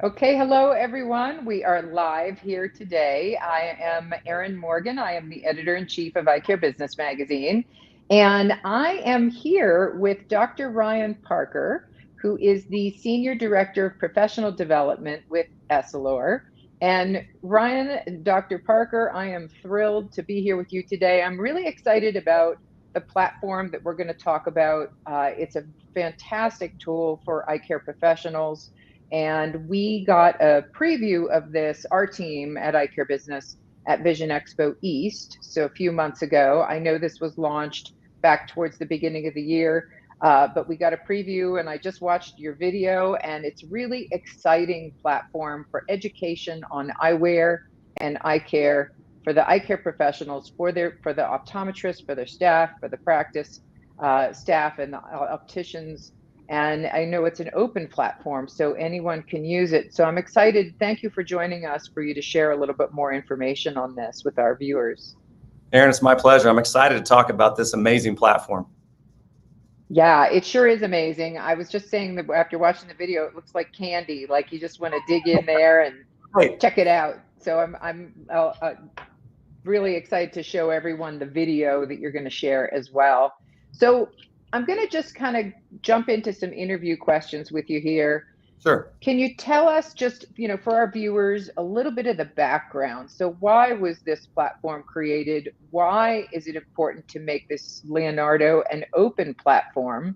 Okay, hello everyone. We are live here today. I am Erin Morgan. I am the editor-in-chief of Eye Care Business Magazine. And I am here with Dr. Ryan Parker, who is the Senior Director of Professional Development with Essilor. And Ryan, Dr. Parker, I am thrilled to be here with you today. I'm really excited about the platform that we're going to talk about. It's a fantastic tool for eye care professionals, and we got a preview of this, our team at Eye Care Business, at Vision Expo East. So a few months ago, I know this was launched back towards the beginning of the year, but we got a preview and I just watched your video, and it's really exciting platform for education on eyewear and eye care for the eye care professionals, for the optometrists, for their staff, for the practice staff and the opticians. And I know it's an open platform, so anyone can use it. So I'm excited. Thank you for joining us, for you to share a little bit more information on this with our viewers. Erin, it's my pleasure. I'm excited to talk about this amazing platform. Yeah, it sure is amazing. I was just saying that after watching the video, it looks like candy. Like you just want to dig in there and Great. check it out. So I'm really excited to show everyone the video that you're going to share as well. So I'm going to just kind of jump into some interview questions with you here. Sure. Can you tell us, just, for our viewers, a little bit of the background? So why was this platform created? Why is it important to make this Leonardo an open platform?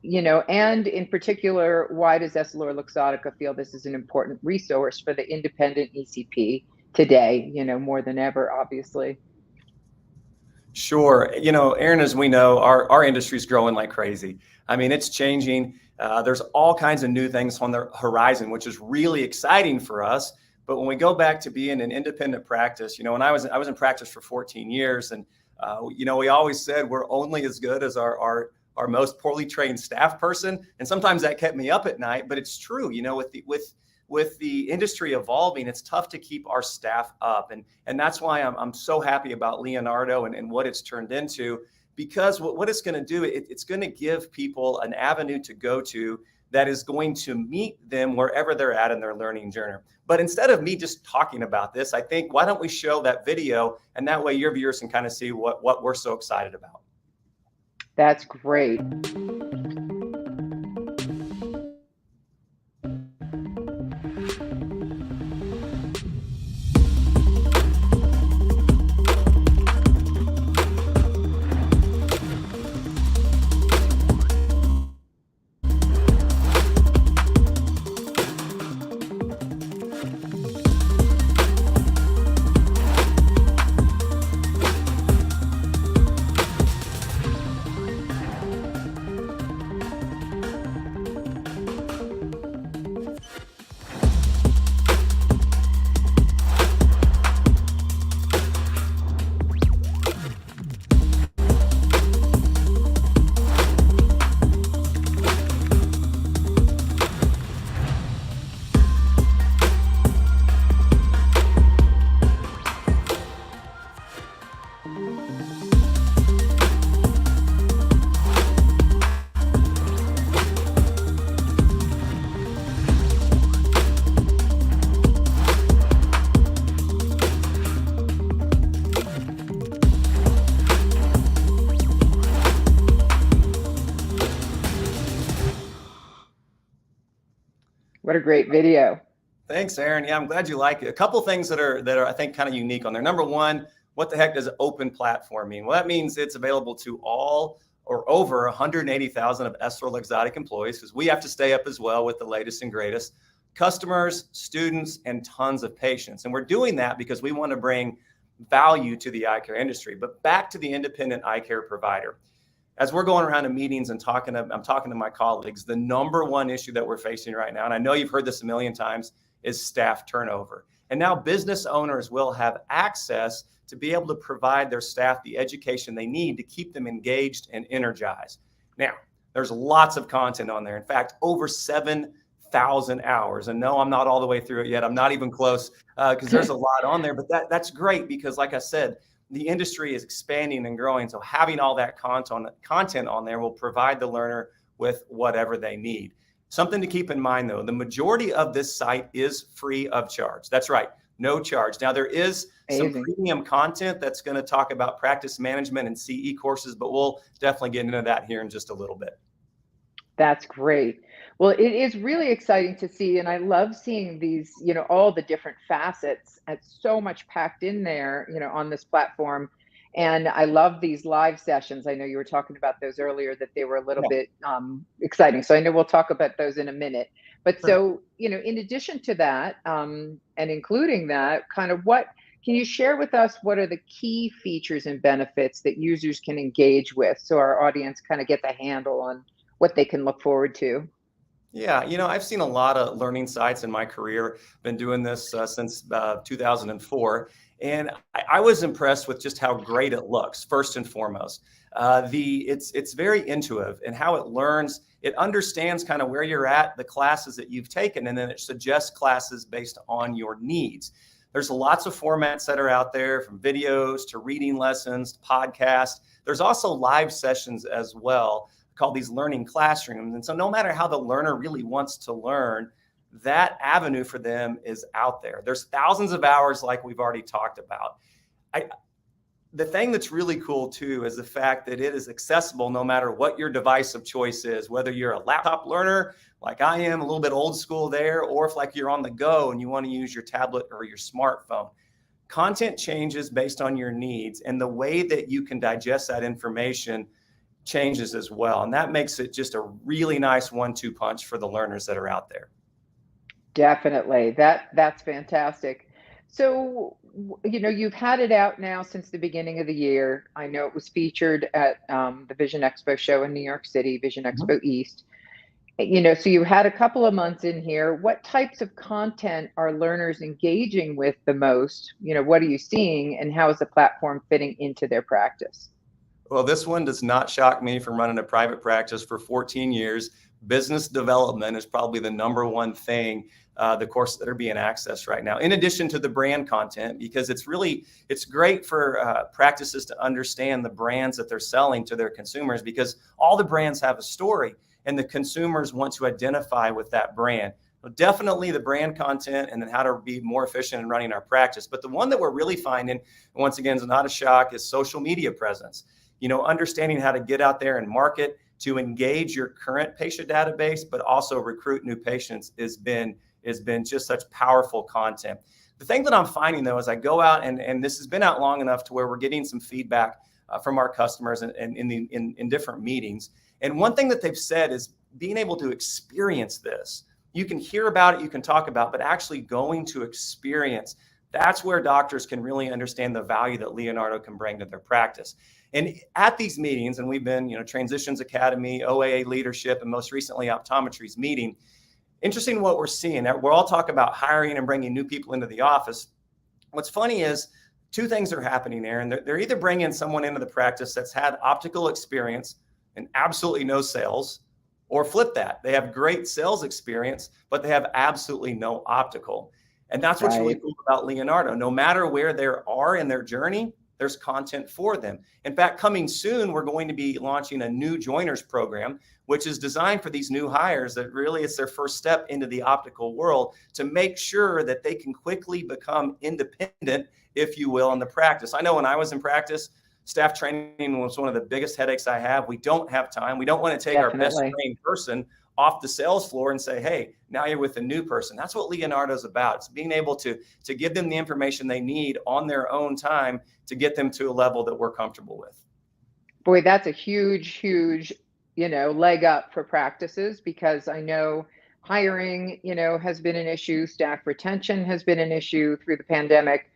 And in particular, why does EssilorLuxottica feel this is an important resource for the independent ECP today, more than ever, obviously? Sure. Erin, as we know, our industry is growing like crazy. I mean, it's changing. There's all kinds of new things on the horizon, which is really exciting for us. But when we go back to being an independent practice, when I was in practice for 14 years, and we always said we're only as good as our most poorly trained staff person, and sometimes that kept me up at night. But it's true. With the industry evolving, it's tough to keep our staff up. And that's why I'm so happy about Leonardo and what it's turned into, because what it's going to do, it's going to give people an avenue to go to that is going to meet them wherever they're at in their learning journey. But instead of me just talking about this, I think, why don't we show that video, and that way your viewers can kind of see what we're so excited about. That's great. What a great video. Thanks, Erin. Yeah, I'm glad you like it. A couple things that are I think kind of unique on there. Number one, what the heck does open platform mean? Well, that means it's available to all or over 180,000 of EssilorLuxottica employees, because we have to stay up as well with the latest and greatest, customers, students, and tons of patients. And we're doing that because we want to bring value to the eye care industry. But back to the independent eye care provider. As we're going around to meetings and I'm talking to my colleagues, the number one issue that we're facing right now, and I know you've heard this a million times, is staff turnover. And now business owners will have access to be able to provide their staff the education they need to keep them engaged and energized. Now, there's lots of content on there. In fact, over 7,000 hours. And no, I'm not all the way through it yet. I'm not even close, because there's a lot on there. But that's great, because like I said, the industry is expanding and growing. So having all that content on there will provide the learner with whatever they need. Something to keep in mind, though, the majority of this site is free of charge. That's right, no charge. Now, there is some Amazing. premium content that's going to talk about practice management and CE courses, but we'll definitely get into that here in just a little bit. That's great. Well, it is really exciting to see, and I love seeing these, all the different facets. It's so much packed in there, on this platform. And I love these live sessions. I know you were talking about those earlier, that they were a little Yeah, bit exciting. So I know we'll talk about those in a minute. But sure. so, in addition to that, and including that, kind of what can you share with us? What are the key features and benefits that users can engage with, so our audience kind of gets a handle on what they can look forward to? Yeah, I've seen a lot of learning sites in my career. Been doing this since 2004, and I was impressed with just how great it looks. First and foremost, it's very intuitive in how it learns. It understands kind of where you're at, the classes that you've taken, and then it suggests classes based on your needs. There's lots of formats that are out there, from videos to reading lessons to podcasts. There's also live sessions as well, called these learning classrooms. And so no matter how the learner really wants to learn, that avenue for them is out there. There's thousands of hours, like we've already talked about. The thing that's really cool too is the fact that it is accessible no matter what your device of choice is, whether you're a laptop learner like I am, a little bit old school there, or if like you're on the go and you want to use your tablet or your smartphone. Content changes based on your needs, and the way that you can digest that information changes as well. And that makes it just a really nice 1-2 punch for the learners that are out there. Definitely. That's fantastic. So, you've had it out now since the beginning of the year. I know it was featured at the Vision Expo show in New York City, Vision Mhm. Expo East. So you had a couple of months in here. What types of content are learners engaging with the most? What are you seeing, and how is the platform fitting into their practice? Well, this one does not shock me from running a private practice for 14 years. Business development is probably the number one thing, the courses that are being accessed right now, in addition to the brand content, because it's great for practices to understand the brands that they're selling to their consumers, because all the brands have a story and the consumers want to identify with that brand. So definitely the brand content, and then how to be more efficient in running our practice. But the one that we're really finding, once again, is not a shock, is social media presence. Understanding how to get out there and market to engage your current patient database, but also recruit new patients has been just such powerful content. The thing that I'm finding, though, as I go out, and this has been out long enough to where we're getting some feedback from our customers and in different meetings. And one thing that they've said is being able to experience this. You can hear about it, you can talk about, but actually going to experience, that's where doctors can really understand the value that Leonardo can bring to their practice. And at these meetings, and we've been, Transitions Academy, OAA Leadership, and most recently Optometry's meeting, interesting what we're seeing. We're all talking about hiring and bringing new people into the office. What's funny is two things are happening there. And they're either bringing someone into the practice that's had optical experience and absolutely no sales, or flip that. They have great sales experience, but they have absolutely no optical. And that's what's really Right. cool about Leonardo. No matter where they are in their journey, there's content for them. In fact, coming soon, we're going to be launching a new joiners program, which is designed for these new hires that really it's their first step into the optical world, to make sure that they can quickly become independent, if you will, in the practice. I know when I was in practice, staff training was one of the biggest headaches I have. We don't have time. We don't want to take our best Definitely. trained person off the sales floor and say, hey, now you're with a new person. That's what Leonardo's about. It's being able to give them the information they need on their own time to get them to a level that we're comfortable with. Boy, that's a huge, huge, leg up for practices, because I know hiring, has been an issue. Staff retention has been an issue through the pandemic.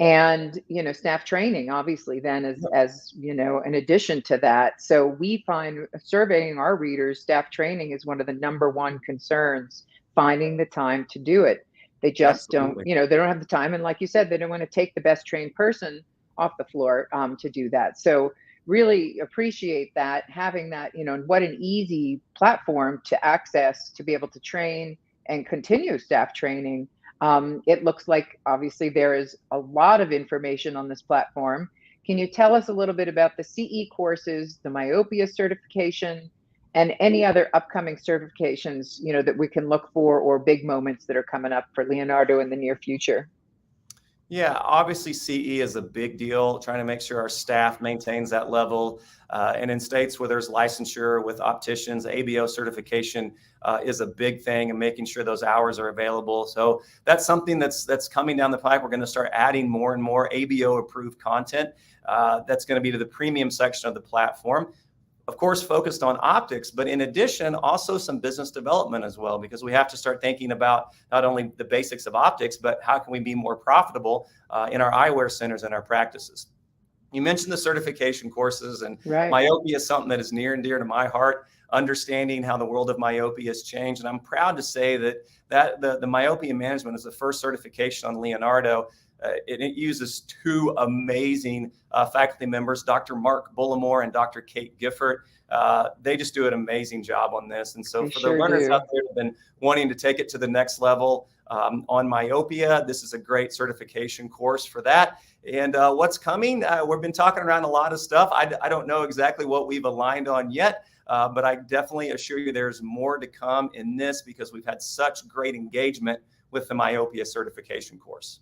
And staff training, obviously, then as in addition to that. So we find, surveying our readers, staff training is one of the number one concerns, finding the time to do it. They just don't, Absolutely. they don't have the time, and like you said, they don't want to take the best trained person off the floor to do that. So really appreciate that, having that, and what an easy platform to access, to be able to train and continue staff training. It looks like, obviously, there is a lot of information on this platform. Can you tell us a little bit about the CE courses, the myopia certification, And any other upcoming certifications, that we can look for, or big moments that are coming up for Leonardo in the near future? Yeah, obviously CE is a big deal, trying to make sure our staff maintains that level. And in states where there's licensure with opticians, ABO certification is a big thing, and making sure those hours are available. So that's something that's coming down the pipe. We're going to start adding more and more ABO approved content that's going to be to the premium section of the platform, of course, focused on optics, but in addition, also some business development as well, because we have to start thinking about not only the basics of optics, but how can we be more profitable in our eyewear centers and our practices. You mentioned the certification courses, and Right. myopia is something that is near and dear to my heart, understanding how the world of myopia has changed. And I'm proud to say that the myopia management is the first certification on Leonardo. It uses two amazing faculty members, Dr. Mark Bullimore and Dr. Kate Gifford. They just do an amazing job on this. And so They for the sure learners do. out there who've been wanting to take it to the next level on myopia, this is a great certification course for that. And what's coming, we've been talking around a lot of stuff. I don't know exactly what we've aligned on yet, but I definitely assure you there's more to come in this, because we've had such great engagement with the myopia certification course.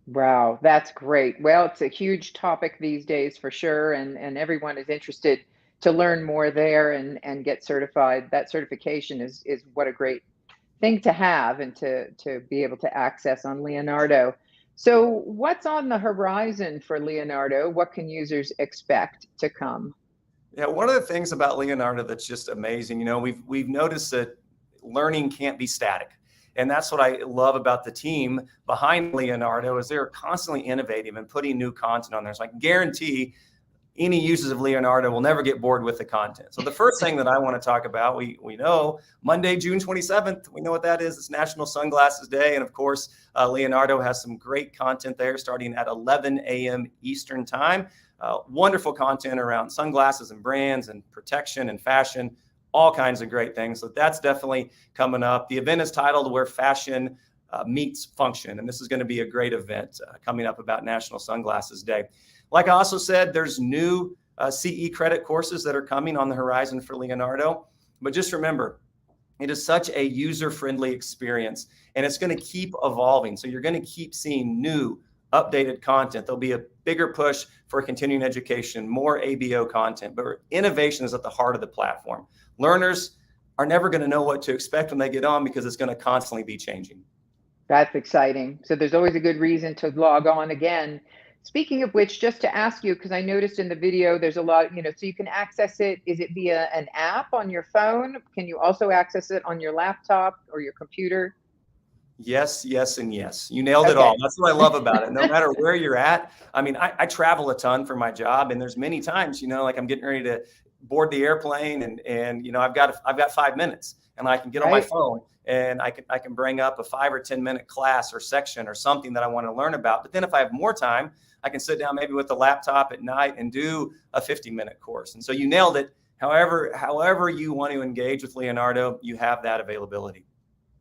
Wow, that's great. Well, it's a huge topic these days for sure, and everyone is interested to learn more there and get certified. That certification is what a great thing to have and to be able to access on Leonardo. So, what's on the horizon for Leonardo? What can users expect to come? Yeah, one of the things about Leonardo that's just amazing, we've noticed that learning can't be static. And that's what I love about the team behind Leonardo, is they're constantly innovating and putting new content on there. So I can guarantee any users of Leonardo will never get bored with the content. So the first thing that I want to talk about, we know Monday, June 27th, we know what that is. It's National Sunglasses Day. And of course, Leonardo has some great content there starting at 11 a.m. Eastern time. Wonderful content around sunglasses and brands and protection and fashion, all kinds of great things. So that's definitely coming up. The event is titled Where Fashion Meets Function. And this is going to be a great event coming up about National Sunglasses Day. Like I also said, there's new CE credit courses that are coming on the horizon for Leonardo. But just remember, it is such a user-friendly experience, and it's going to keep evolving. So you're going to keep seeing new, updated content. There'll be a bigger push for continuing education, more ABO content, but innovation is at the heart of the platform. Learners are never going to know what to expect when they get on, because it's going to constantly be changing. That's exciting. So there's always a good reason to log on again. Speaking of which, just to ask you, because I noticed in the video there's a lot, so you can access it. Is it via an app on your phone? Can you also access it on your laptop or your computer? Yes, yes, and yes. You nailed it Okay. all. That's what I love about it. No matter where you're at. I mean, I travel a ton for my job, and there's many times, like I'm getting ready to board the airplane, and I've got 5 minutes, and I can get on my Right. phone, and I can bring up a 5 or 10 minute class or section or something that I want to learn about. But then if I have more time, I can sit down maybe with the laptop at night and do a 50-minute course. And so you nailed it. However you want to engage with Leonardo, you have that availability.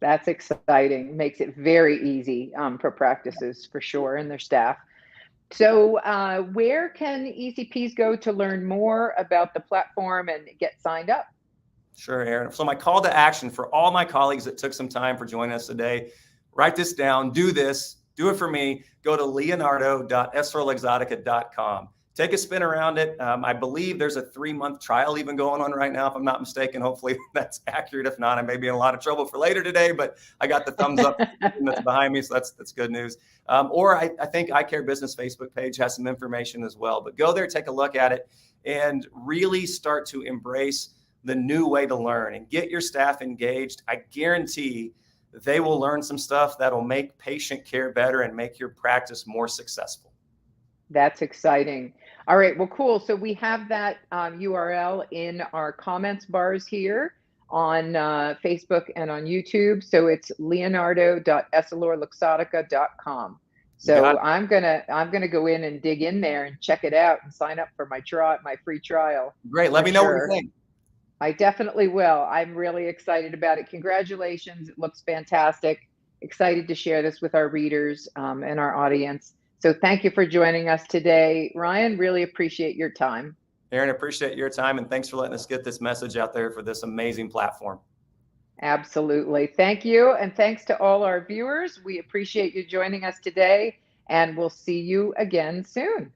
That's exciting. Makes it very easy for practices for sure and their staff. So, where can ECPs go to learn more about the platform and get signed up? Sure, Aaron. So my call to action for all my colleagues that took some time for joining us today, write this down, do this, do it for me. Go to leonardo.essilorluxottica.com. Take a spin around it. I believe there's a 3-month trial even going on right now, if I'm not mistaken. Hopefully that's accurate. If not, I may be in a lot of trouble for later today, but I got the thumbs up that's behind me. So that's good news. Or I think Eye Care Business Facebook page has some information as well, but go there, take a look at it, and really start to embrace the new way to learn and get your staff engaged. I guarantee they will learn some stuff that'll make patient care better and make your practice more successful. That's exciting. All right, well, cool. So we have that URL in our comments bars here on Facebook and on YouTube. So it's leonardo.essilorluxottica.com. You got So it. I'm gonna go in and dig in there and check it out and sign up for my free trial Great. Let for me know what you sure. think. I definitely will. I'm really excited about it. Congratulations. It looks fantastic. Excited to share this with our readers and our audience. So thank you for joining us today. Ryan, really appreciate your time. Aaron, appreciate your time, and thanks for letting us get this message out there for this amazing platform. Absolutely. Thank you. And thanks to all our viewers. We appreciate you joining us today, and we'll see you again soon.